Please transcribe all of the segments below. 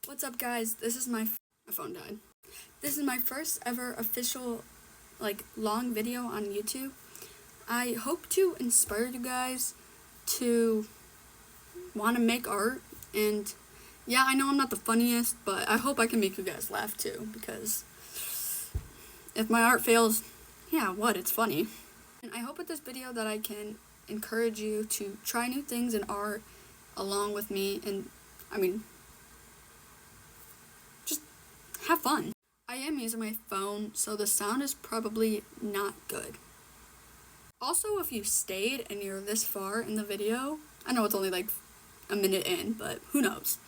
What's up, guys? This is my phone died. This is my first ever official long video on YouTube. I hope to inspire you guys to want to make art, and yeah, I know I'm not the funniest, but I hope I can make you guys laugh too, because if my art fails, yeah, it's funny. And I hope with this video that I can encourage you to try new things in art along with me, and just have fun. I am using my phone, so the sound is probably not good. Also, if you stayed and you're this far in the video, I know it's only like a minute in, but who knows.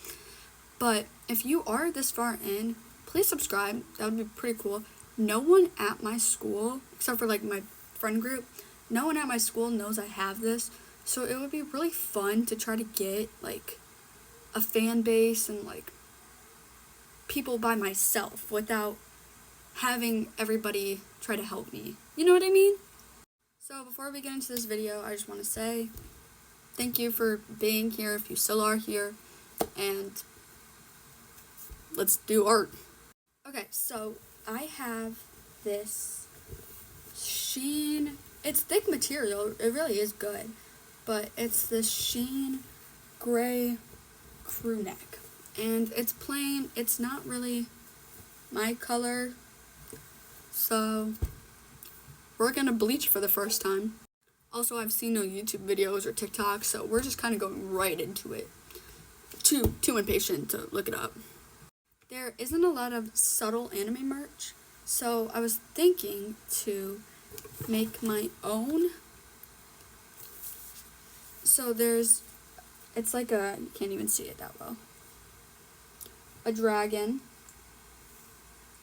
But if you are this far in, please subscribe. That would be pretty cool. No one at my school, except for like my friend group, no one at my school knows I have this, so it would be really fun to try to get like a fan base and like people by myself without having everybody try to help me. You know what I mean? So before we get into this video, I just want to say thank you for being here if you still are here, and let's do art. Okay, so I have this sheen, it's thick material, it really is good, but it's this sheen gray crew neck, and it's plain, it's not really my color, so we're gonna bleach for the first time. Also, I've seen no YouTube videos or TikTok, so we're just kind of going right into it. Too impatient to look it up. There isn't a lot of subtle anime merch, so I was thinking to make my own. So it's like you can't even see it that well. A dragon,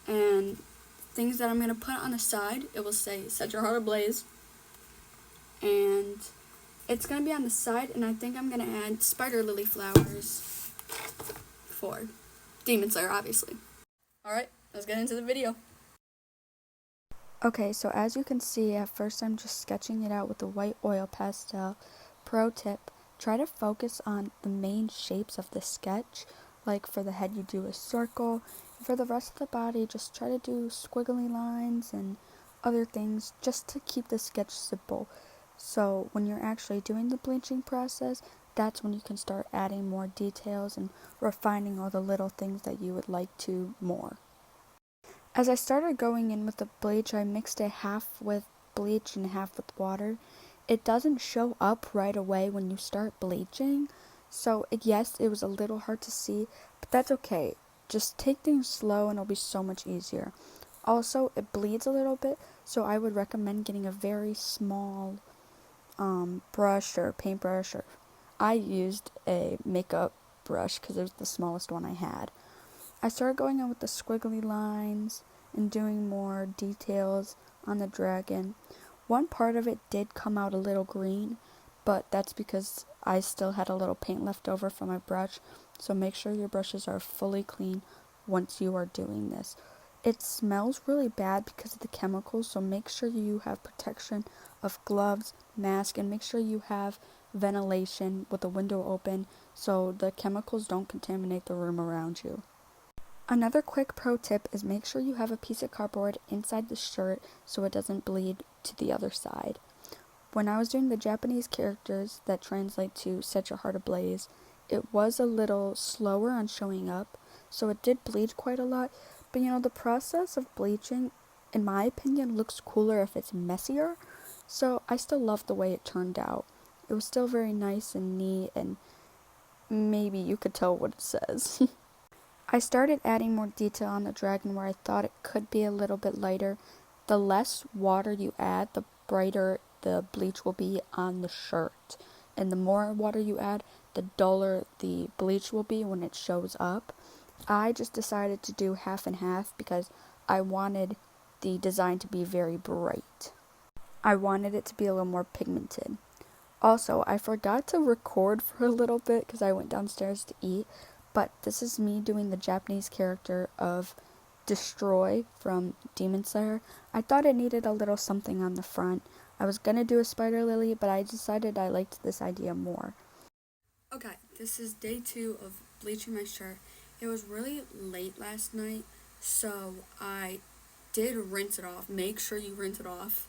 and things that I'm going to put on the side, it will say, set your heart ablaze. And it's going to be on the side, and I think I'm going to add spider lily flowers for Demon Slayer, obviously. Alright, let's get into the video. Okay, so as you can see, at first I'm just sketching it out with a white oil pastel. Pro tip, try to focus on the main shapes of the sketch. Like for the head you do a circle, and for the rest of the body just try to do squiggly lines and other things just to keep the sketch simple. So when you're actually doing the bleaching process, that's when you can start adding more details and refining all the little things that you would like to more. As I started going in with the bleach, I mixed it half with bleach and half with water. It doesn't show up right away when you start bleaching, so yes, it was a little hard to see, but that's okay. Just take things slow and it'll be so much easier. Also, it bleeds a little bit, so I would recommend getting a very small brush or paintbrush, or I used a makeup brush because it was the smallest one I had. I started going on with the squiggly lines and doing more details on the dragon. One part of it did come out a little green, but that's because I still had a little paint left over from my brush, so make sure your brushes are fully clean once you are doing this. It smells really bad because of the chemicals, so make sure you have protection of gloves, mask, and make sure you have ventilation with the window open so the chemicals don't contaminate the room around you. Another quick pro tip is make sure you have a piece of cardboard inside the shirt so it doesn't bleed to the other side. When I was doing the Japanese characters that translate to set your heart ablaze, it was a little slower on showing up, so it did bleed quite a lot, but the process of bleaching, in my opinion, looks cooler if it's messier, so I still love the way it turned out. It was still very nice and neat, and maybe you could tell what it says. I started adding more detail on the dragon where I thought it could be a little bit lighter. The less water you add, the brighter the bleach will be on the shirt. And the more water you add, the duller the bleach will be when it shows up. I just decided to do half and half because I wanted the design to be very bright. I wanted it to be a little more pigmented. Also, I forgot to record for a little bit because I went downstairs to eat. But this is me doing the Japanese character of Destroy from Demon Slayer. I thought it needed a little something on the front. I was gonna do a spider lily, but I decided I liked this idea more. Okay, this is day 2 of bleaching my shirt, It was really late last night, so I did rinse it off. Make sure you rinse it off.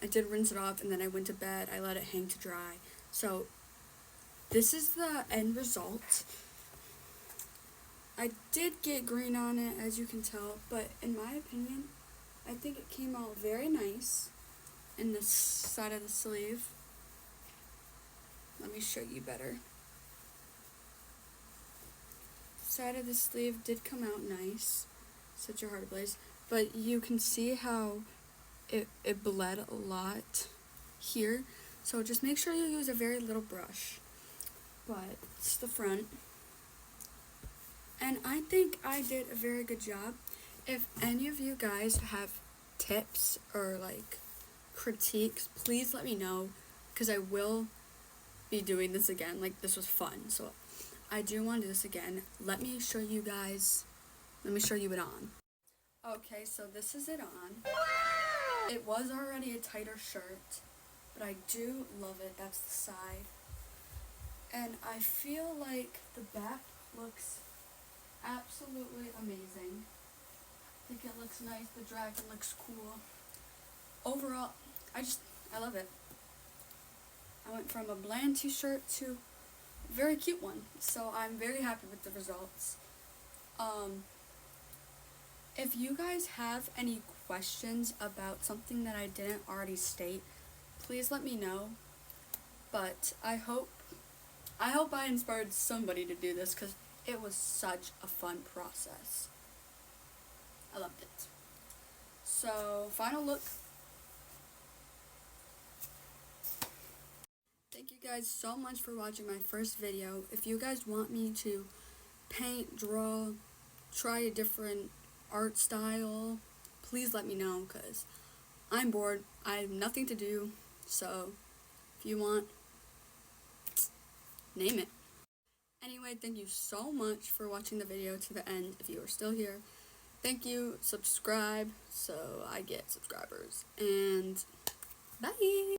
I did rinse it off, and then I went to bed. I let it hang to dry. So this is the end result. I did get green on it, as you can tell, but in my opinion, I think it came out very nice in this side of the sleeve. Let me show you better. Side of the sleeve did come out nice. Such a hard place. But you can see how it bled a lot here. So just make sure you use a very little brush. But it's the front. And I think I did a very good job. If any of you guys have tips or like critiques, please let me know, because I will be doing this again. Like, this was fun, so I do want to do this again. Let me show you guys. Let me show you it on. Okay, so this is it on. It was already a tighter shirt, but I do love it. That's the side. And I feel like the back looks absolutely amazing. I think it looks nice. The dragon looks cool. Overall, I love it. I went from a bland t-shirt to a very cute one. So I'm very happy with the results. If you guys have any questions about something that I didn't already state, please let me know. But I hope I inspired somebody to do this, because it was such a fun process. I loved it. So, final look. Thank you guys so much for watching my first video. If you guys want me to paint, draw, try a different art style, please let me know, because I'm bored. I have nothing to do. So, if you want, name it. Anyway, thank you so much for watching the video to the end. If you are still here, thank you. Subscribe so I get subscribers. And bye!